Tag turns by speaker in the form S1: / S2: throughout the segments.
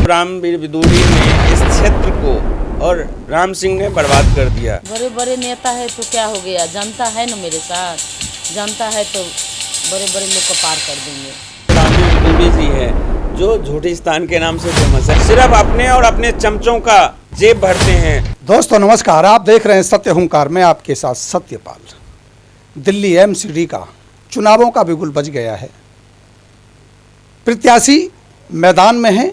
S1: रामवीर विदुरी ने इस क्षेत्र को और राम सिंह ने बर्बाद कर दिया।
S2: बड़े बड़े नेता है तो क्या हो गया, जनता है ना मेरे साथ, जनता है तो बड़े बड़े लोग को पार कर देंगे।
S1: रामवीर विदुरी जी है जो झूठिस्तान के नाम से फेमस है, सिर्फ अपने और अपने चमचों का जेब भरते हैं।
S3: दोस्तों नमस्कार, आप देख रहे हैं सत्य हुंकार में आपके साथ सत्यपाल। दिल्ली एमसीडी का चुनावों का बिगुल बज गया है। प्रत्याशी मैदान में हैं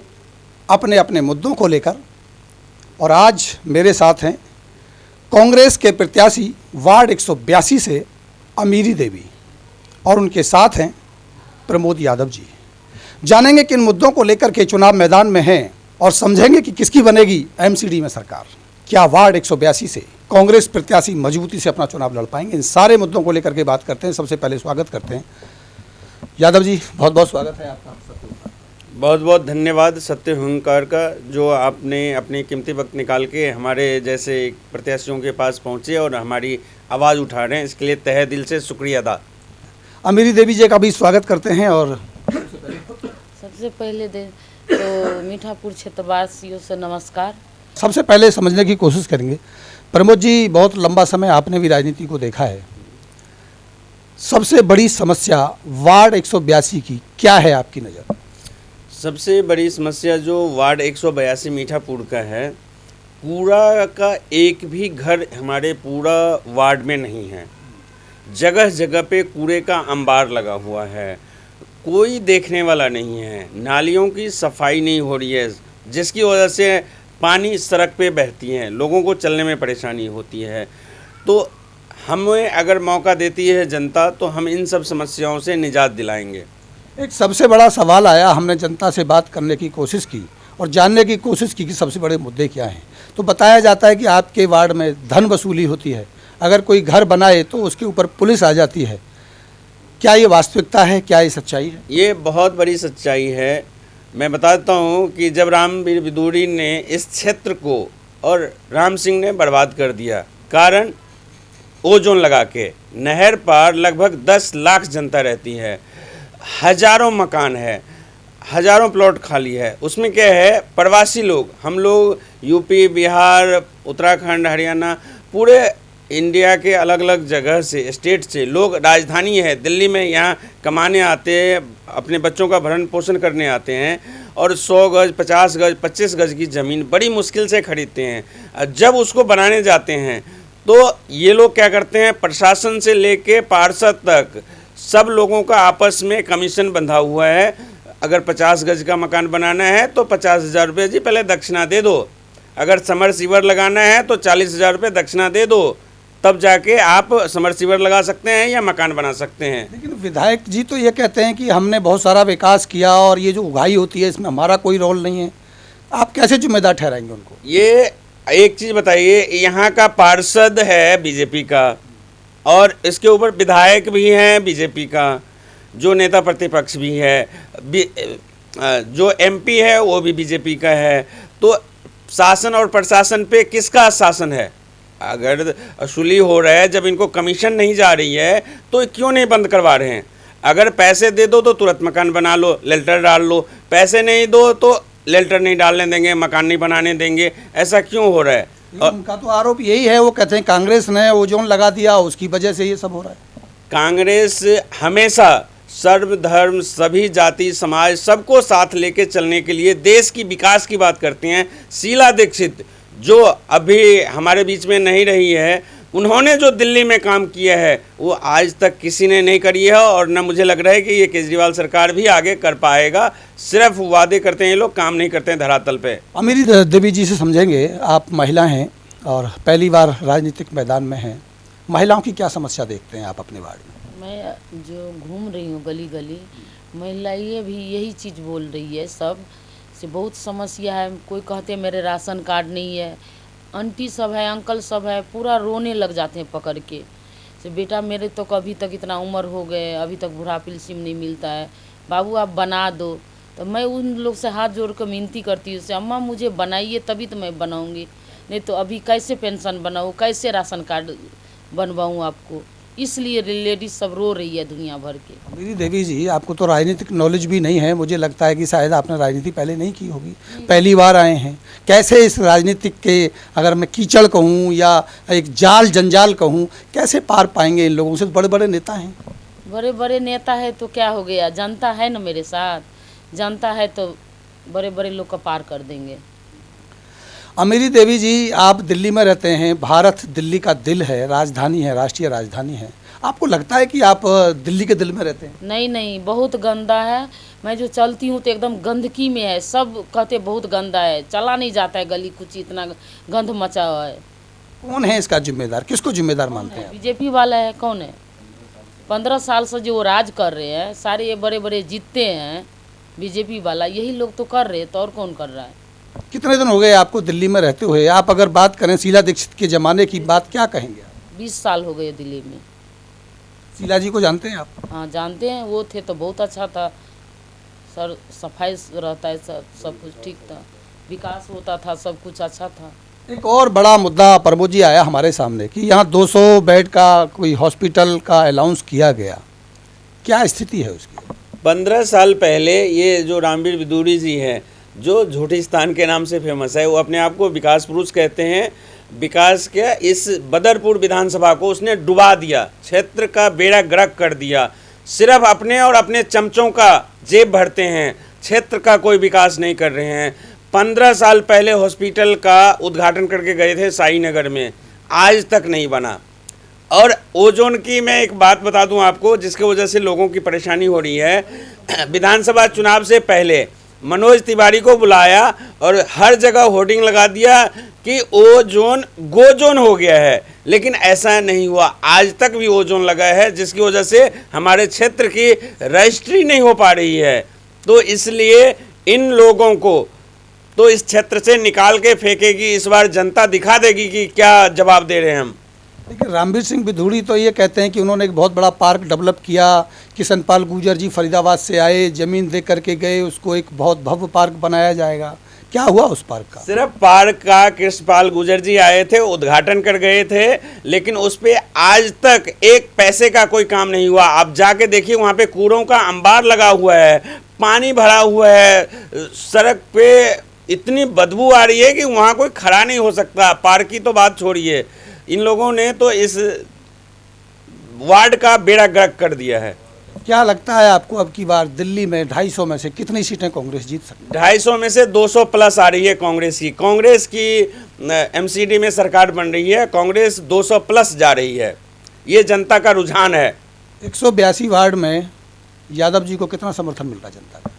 S3: अपने अपने मुद्दों को लेकर, और आज मेरे साथ हैं कांग्रेस के प्रत्याशी वार्ड 182 से अमीरी देवी, और उनके साथ हैं प्रमोद यादव जी। जानेंगे किन मुद्दों को लेकर के चुनाव मैदान में हैं और समझेंगे कि किसकी बनेगी एमसीडी में सरकार। क्या वार्ड 182 से कांग्रेस प्रत्याशी मजबूती से अपना चुनाव लड़ पाएंगे? इन सारे मुद्दों को लेकर के बात करते हैं। सबसे पहले स्वागत करते हैं यादव जी, बहुत बहुत स्वागत है आपका।
S1: बहुत बहुत धन्यवाद सत्य हुंकार का, जो आपने अपनी कीमती वक्त निकाल के हमारे जैसे प्रत्याशियों के पास पहुंचे और हमारी आवाज़ उठा रहे हैं, इसके लिए तहे दिल से शुक्रिया अदा।
S3: अमीरी देवी जी का भी स्वागत करते हैं। और
S2: सबसे पहले तो मीठापुर क्षेत्रवासियों से नमस्कार।
S3: सबसे पहले समझने की कोशिश करेंगे। प्रमोद जी, बहुत लंबा समय आपने भी राजनीति को देखा है। सबसे बड़ी समस्या वार्ड 182 की क्या है आपकी नज़र?
S1: सबसे बड़ी समस्या जो वार्ड 182 मीठापुर का है, कूड़ा का एक भी घर हमारे पूरा वार्ड में नहीं है। जगह जगह पे कूड़े का अंबार लगा हुआ है, कोई देखने वाला नहीं है। नालियों की सफाई नहीं हो रही है, जिसकी वजह से पानी सड़क पे बहती है, लोगों को चलने में परेशानी होती है। तो हमें अगर मौका देती है जनता, तो हम इन सब समस्याओं से निजात दिलाएंगे।
S3: एक सबसे बड़ा सवाल आया, हमने जनता से बात करने की कोशिश की और जानने की कोशिश की कि सबसे बड़े मुद्दे क्या हैं। तो बताया जाता है कि आपके वार्ड में धन वसूली होती है, अगर कोई घर बनाए तो उसके ऊपर पुलिस आ जाती है। क्या ये वास्तविकता है? क्या ये सच्चाई है?
S1: ये बहुत बड़ी सच्चाई है। मैं बताता हूँ कि जब रामवीर विदुरी ने इस क्षेत्र को और राम सिंह ने बर्बाद कर दिया, कारण ओजोन लगा के नहर पार लगभग 10 लाख जनता रहती है, हजारों मकान है, हजारों प्लॉट खाली है। उसमें क्या है, प्रवासी लोग, हम लोग यूपी, बिहार, उत्तराखंड, हरियाणा, पूरे इंडिया के अलग अलग जगह से, स्टेट से लोग राजधानी है दिल्ली में यहाँ कमाने आते हैं, अपने बच्चों का भरण पोषण करने आते हैं, और 100 गज, 50 गज, 25 गज की ज़मीन बड़ी मुश्किल से खरीदते हैं। जब उसको बनाने जाते हैं तो ये लोग क्या करते हैं, प्रशासन से लेके पार्षद तक सब लोगों का आपस में कमीशन बंधा हुआ है। अगर 50 गज का मकान बनाना है तो 50,000 रुपये जी पहले दक्षिणा दे दो, अगर समरसीवर लगाना है तो 40,000 रुपये दक्षिणा दे दो, तब जाके आप समरसीवर लगा सकते हैं या मकान बना सकते हैं।
S3: लेकिन विधायक जी तो ये कहते हैं कि हमने बहुत सारा विकास किया और ये जो उगाही होती है इसमें हमारा कोई रोल नहीं है। आप कैसे जिम्मेदार ठहराएंगे उनको?
S1: ये एक चीज़ बताइए, यहाँ का पार्षद है बीजेपी का और इसके ऊपर विधायक भी हैं बीजेपी का, जो नेता प्रतिपक्ष भी है, जो एमपी है वो भी बीजेपी का है। तो शासन और प्रशासन पे किसका शासन है? अगर वसूली हो रहा है, जब इनको कमीशन नहीं जा रही है तो क्यों नहीं बंद करवा रहे हैं? अगर पैसे दे दो तो तुरंत मकान बना लो, लेल्टर डाल लो, पैसे नहीं दो तो लेल्टर नहीं डालने देंगे, मकान नहीं बनाने देंगे। ऐसा क्यों हो रहा है?
S3: उनका तो आरोप यही है, वो कहते हैं कांग्रेस ने ओजोन लगा दिया, उसकी वजह से ये सब हो रहा है।
S1: कांग्रेस हमेशा सर्वधर्म, सभी जाति समाज, सबको साथ लेके चलने के लिए देश की विकास की बात करते हैं। शीला दीक्षित जो अभी हमारे बीच में नहीं रही है, उन्होंने जो दिल्ली में काम किया है वो आज तक किसी ने नहीं करी है, और न मुझे लग रहा है कि ये केजरीवाल सरकार भी आगे कर पाएगा। सिर्फ वादे करते हैं ये लोग, काम नहीं करते हैं धरातल पे।
S3: अमीरी देवी जी से समझेंगे, आप महिला हैं और पहली बार राजनीतिक मैदान में हैं, महिलाओं की क्या समस्या देखते हैं आप अपने वार्ड में?
S2: मैं जो घूम रही हूँ गली गली, महिलाएं भी यही चीज़ बोल रही है, सब से बहुत समस्या है। कोई कहते हैं मेरे राशन कार्ड नहीं है, आंटी सब है, अंकल सब है, पूरा रोने लग जाते हैं पकड़ के से, बेटा मेरे तो अभी तक इतना उम्र हो गए, अभी तक बुढ़ापा सिम नहीं मिलता है, बाबू आप बना दो। तो मैं उन लोग से हाथ जोड़ कर विनती करती हूँ, अम्मा मुझे बनाइए तभी तो मैं बनाऊँगी, नहीं तो अभी कैसे पेंशन बनाऊँ, कैसे राशन कार्ड बनवाऊँ आपको। इसलिए लेडीज सब रो रही है दुनिया भर के।
S3: अमीरी देवी जी, आपको तो राजनीतिक नॉलेज भी नहीं है, मुझे लगता है कि शायद आपने राजनीति पहले नहीं की होगी, पहली बार आए हैं। कैसे इस राजनीतिक के, अगर मैं कीचड़ कहूँ या एक जाल जंजाल कहूँ, कैसे पार पाएंगे इन लोगों से? तो बड़े बड़े नेता हैं।
S2: बड़े बड़े नेता है तो क्या हो गया, जनता है ना मेरे साथ, जनता है तो बड़े बड़े लोग का पार कर देंगे।
S3: अमीरी देवी जी, आप दिल्ली में रहते हैं, भारत दिल्ली का दिल है, राजधानी है, राष्ट्रीय राजधानी है। आपको लगता है कि आप दिल्ली के दिल में रहते हैं?
S2: नहीं नहीं, बहुत गंदा है। मैं जो चलती हूँ तो एकदम गंदगी में है, सब कहते बहुत गंदा है, चला नहीं जाता है गली कुछ, इतना गंद मचा हुआ है।
S3: कौन है इसका जिम्मेदार, किसको जिम्मेदार मानते हैं आप?
S2: बीजेपी वाला है। कौन है? 15 साल से जो राज कर रहे हैं, सारे ये बड़े बड़े जीतते हैं, बीजेपी वाला यही लोग तो कर रहे हैं, तो और कौन कर रहा है?
S3: कितने दिन हो गए आपको दिल्ली में रहते हुए? आप अगर बात करें शीला दीक्षित के ज़माने की बात, क्या कहेंगे आप?
S2: 20 साल हो गए दिल्ली में।
S3: शीला जी को जानते हैं आप?
S2: हाँ जानते हैं, वो थे तो बहुत अच्छा था सर, सफाई रहता है, सब कुछ ठीक था, विकास होता था, सब कुछ अच्छा था।
S3: एक और बड़ा मुद्दा प्रमोद जी आया हमारे सामने कि यहाँ 200 बेड का कोई हॉस्पिटल का अनाउंस किया गया, क्या स्थिति है उसकी?
S1: 15 साल पहले ये जो रामवीर विदुरी जी हैं, जो झूठिस्तान के नाम से फेमस है, वो अपने आप को विकास पुरुष कहते हैं। विकास क्या, इस बदरपुर विधानसभा को उसने डुबा दिया, क्षेत्र का बेड़ा गर्क कर दिया। सिर्फ अपने और अपने चमचों का जेब भरते हैं, क्षेत्र का कोई विकास नहीं कर रहे हैं। 15 साल पहले हॉस्पिटल का उद्घाटन करके गए थे साईनगर में, आज तक नहीं बना। और ओजोन की मैं एक बात बता दूं आपको, जिसकी वजह से लोगों की परेशानी हो रही है। विधानसभा चुनाव से पहले मनोज तिवारी को बुलाया और हर जगह होर्डिंग लगा दिया कि ओजोन गोजोन हो गया है, लेकिन ऐसा नहीं हुआ। आज तक भी ओजोन लगा है, जिसकी वजह से हमारे क्षेत्र की रजिस्ट्री नहीं हो पा रही है। तो इसलिए इन लोगों को तो इस क्षेत्र से निकाल के फेंकेगी, इस बार जनता दिखा देगी कि क्या जवाब दे रहे हैं हम।
S3: लेकिन रामवीर सिंह विदुरी तो ये कहते हैं कि उन्होंने एक बहुत बड़ा पार्क डेवलप किया। किशनपाल गुर्जर जी फरीदाबाद से आए, ज़मीन दे करके गए, उसको एक बहुत भव्य पार्क बनाया जाएगा। क्या हुआ उस पार्क का?
S1: सिर्फ पार्क का कृष्णपाल गुर्जर जी आए थे, उद्घाटन कर गए थे, लेकिन उस पे आज तक एक पैसे का कोई काम नहीं हुआ। आप जाके देखिए, वहाँ पे कूड़ों का अंबार लगा हुआ है, पानी भरा हुआ है, सड़क पे इतनी बदबू आ रही है कि वहाँ कोई खड़ा नहीं हो सकता। पार्क की तो बात छोड़िए, इन लोगों ने तो इस वार्ड का बेड़ा गर्क कर दिया है।
S3: क्या लगता है आपको अब की बार दिल्ली में 250 में से कितनी सीटें कांग्रेस जीत सकती है?
S1: 250 में से 200 प्लस आ रही है कांग्रेस की। कांग्रेस की एमसीडी में सरकार बन रही है, कांग्रेस 200 प्लस जा रही है, ये जनता का रुझान है।
S3: 182 वार्ड में यादव जी को कितना समर्थन मिल रहा है जनता का?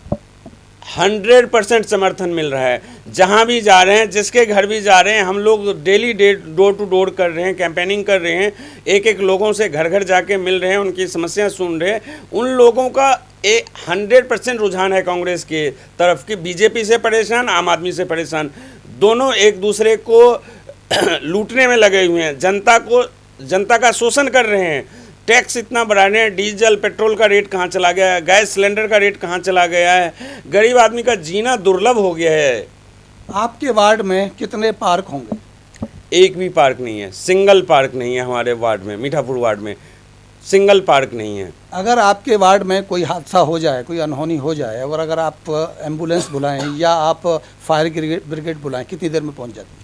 S1: 100% समर्थन मिल रहा है। जहां भी जा रहे हैं, जिसके घर भी जा रहे हैं, हम लोग डेली डोर टू डोर कर रहे हैं, कैंपेनिंग कर रहे हैं, एक एक लोगों से घर घर जाके मिल रहे हैं, उनकी समस्या सुन रहे हैं। उन लोगों का 100% रुझान है कांग्रेस के तरफ की। बीजेपी से परेशान, आम आदमी से परेशान, दोनों एक दूसरे को लूटने में लगे हुए हैं, जनता का शोषण कर रहे हैं। टैक्स इतना बढ़ा रहे हैं, डीजल पेट्रोल का रेट कहाँ चला गया है, गैस सिलेंडर का रेट कहाँ चला गया है, गरीब आदमी का जीना दुर्लभ हो गया है।
S3: आपके वार्ड में कितने पार्क होंगे?
S1: एक भी पार्क नहीं है, सिंगल पार्क नहीं है हमारे वार्ड में, मीठापुर वार्ड में सिंगल पार्क नहीं है।
S3: अगर आपके वार्ड में कोई हादसा हो जाए, कोई अनहोनी हो जाए, और अगर आप एम्बुलेंस बुलाएं या आप फायर ब्रिगेड बुलाएं, कितनी देर में पहुंच जाती है?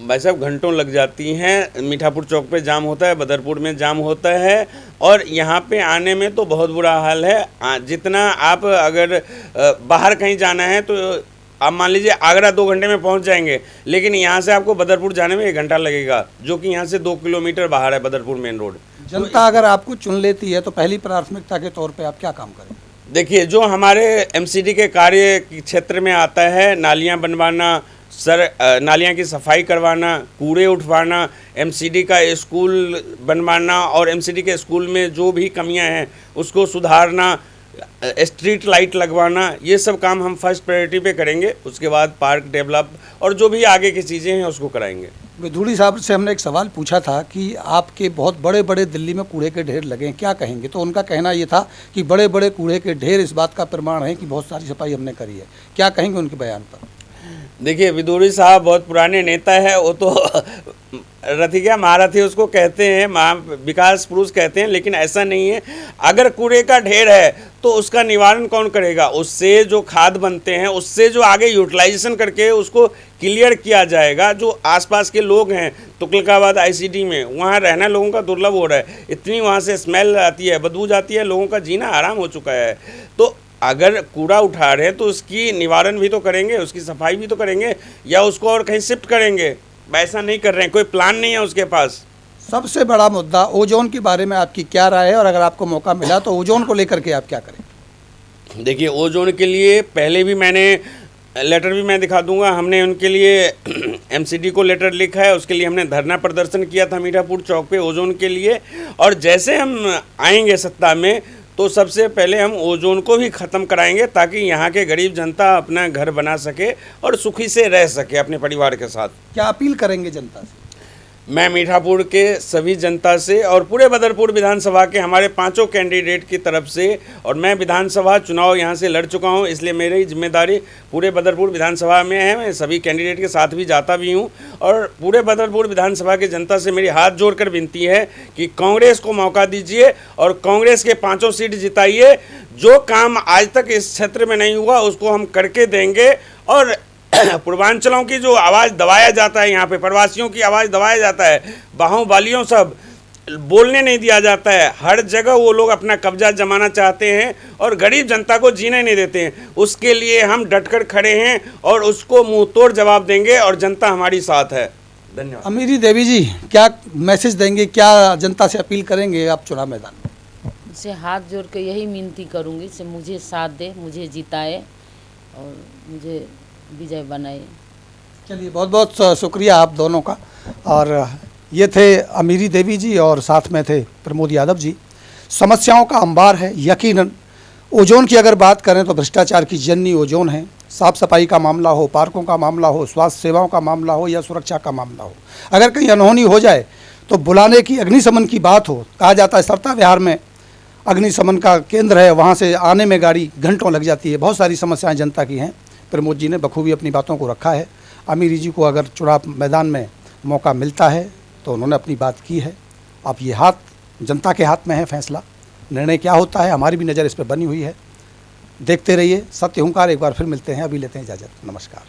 S1: भाई साहब, घंटों लग जाती हैं। मीठापुर चौक पे जाम होता है, बदरपुर में जाम होता है, और यहाँ पे आने में तो बहुत बुरा हाल है। जितना आप अगर बाहर कहीं जाना है तो आप मान लीजिए आगरा 2 घंटे में पहुँच जाएंगे, लेकिन यहाँ से आपको बदरपुर जाने में 1 घंटा लगेगा, जो कि यहाँ से 2 किलोमीटर बाहर है बदरपुर मेन रोड।
S3: जनता अगर आपको चुन लेती है तो पहली प्राथमिकता के तौर पे आप क्या काम करें?
S1: देखिए, जो हमारे एमसीडी के कार्य क्षेत्र में आता है, नालियाँ बनवाना, नालियाँ की सफाई करवाना, कूड़े उठवाना, एमसीडी का स्कूल बनवाना, और एमसीडी के स्कूल में जो भी कमियां हैं उसको सुधारना, स्ट्रीट लाइट लगवाना, ये सब काम हम फर्स्ट प्रायोरिटी पे करेंगे। उसके बाद पार्क डेवलप और जो भी आगे की चीज़ें हैं उसको कराएंगे।
S3: विदुरी साहब से हमने एक सवाल पूछा था कि आपके बहुत बड़े बड़े दिल्ली में कूड़े के ढेर लगे हैं, क्या कहेंगे? तो उनका कहना ये था कि बड़े बड़े कूड़े के ढेर इस बात का प्रमाण है कि बहुत सारी सफाई हमने करी है। क्या कहेंगे उनके बयान पर?
S1: देखिए, विदुरी साहब बहुत पुराने नेता है, वो तो रथिका महारथी उसको कहते हैं, महा विकास पुरुष कहते हैं, लेकिन ऐसा नहीं है। अगर कूड़े का ढेर है तो उसका निवारण कौन करेगा? उससे जो खाद बनते हैं, उससे जो आगे यूटिलाइजेशन करके उसको क्लियर किया जाएगा। जो आसपास के लोग हैं तुगलकाबाद आईसीडी में, वहाँ रहना लोगों का दुर्लभ हो रहा है, इतनी वहाँ से स्मेल आती है, बदबू जाती है, लोगों का जीना आराम हो चुका है। तो अगर कूड़ा उठा रहे हैं तो उसकी निवारण भी तो करेंगे, उसकी सफाई भी तो करेंगे, या उसको और कहीं शिफ्ट करेंगे। ऐसा नहीं कर रहे हैं, कोई प्लान नहीं है उसके पास।
S3: सबसे बड़ा मुद्दा ओजोन के बारे में आपकी क्या राय है, और अगर आपको मौका मिला तो ओजोन को लेकर के आप क्या करें?
S1: देखिए, ओजोन के लिए पहले भी मैंने लेटर भी मैं दिखा दूंगा, हमने उनके लिए एमसीडी को लेटर लिखा है, उसके लिए हमने धरना प्रदर्शन किया था मीठापुर चौक पे ओजोन के लिए। और जैसे हम आएंगे सत्ता में तो सबसे पहले हम ओजोन को भी ख़त्म कराएंगे, ताकि यहाँ के गरीब जनता अपना घर बना सके और सुखी से रह सके अपने परिवार के साथ।
S3: क्या अपील करेंगे जनता से?
S1: मैं मीठापुर के सभी जनता से और पूरे बदरपुर विधानसभा के हमारे 5 कैंडिडेट की तरफ से, और मैं विधानसभा चुनाव यहाँ से लड़ चुका हूँ, इसलिए मेरी जिम्मेदारी पूरे बदरपुर विधानसभा में है। मैं सभी कैंडिडेट के साथ भी जाता भी हूँ, और पूरे बदरपुर विधानसभा की जनता से मेरी हाथ जोड़कर विनती है कि कांग्रेस को मौका दीजिए और कांग्रेस के 5 सीट जिताइए। जो काम आज तक इस क्षेत्र में नहीं हुआ उसको हम करके देंगे। और पूर्वांचलों की जो आवाज़ दबाया जाता है, यहाँ पे प्रवासियों की आवाज़ दबाया जाता है, बाहुबलियों सब बोलने नहीं दिया जाता है, हर जगह वो लोग अपना कब्जा जमाना चाहते हैं और गरीब जनता को जीने नहीं देते हैं। उसके लिए हम डटकर खड़े हैं और उसको मुंह तोड़ जवाब देंगे, और जनता हमारी साथ है। धन्यवाद।
S3: अमीरी देवी जी, क्या मैसेज देंगे, क्या जनता से अपील करेंगे आप चुनाव मैदान में?
S2: से हाथ जोड़ के यही विनती करूँगी से मुझे साथ दे, मुझे जिताए और मुझे विजय बनाए।
S3: चलिए, बहुत बहुत शुक्रिया आप दोनों का। और ये थे अमीरी देवी जी और साथ में थे प्रमोद यादव जी। समस्याओं का अंबार है यकीनन। ओजोन की अगर बात करें तो भ्रष्टाचार की जननी ओजोन है। साफ़ सफाई का मामला हो, पार्कों का मामला हो, स्वास्थ्य सेवाओं का मामला हो या सुरक्षा का मामला हो, अगर कहीं अनहोनी हो जाए तो बुलाने की, अग्निशमन की बात हो, कहा जाता है सरता विहार में अग्निशमन का केंद्र है, वहाँ से आने में गाड़ी घंटों लग जाती है। बहुत सारी समस्याएं जनता की हैं। प्रमोद जी ने बखूबी अपनी बातों को रखा है। अमीरी जी को अगर चुनाव मैदान में मौका मिलता है तो उन्होंने अपनी बात की है। अब ये हाथ जनता के हाथ में है, फैसला निर्णय क्या होता है, हमारी भी नज़र इस पर बनी हुई है। देखते रहिए सत्य हुंकार। एक बार फिर मिलते हैं, अभी लेते हैं इजाज़त। नमस्कार।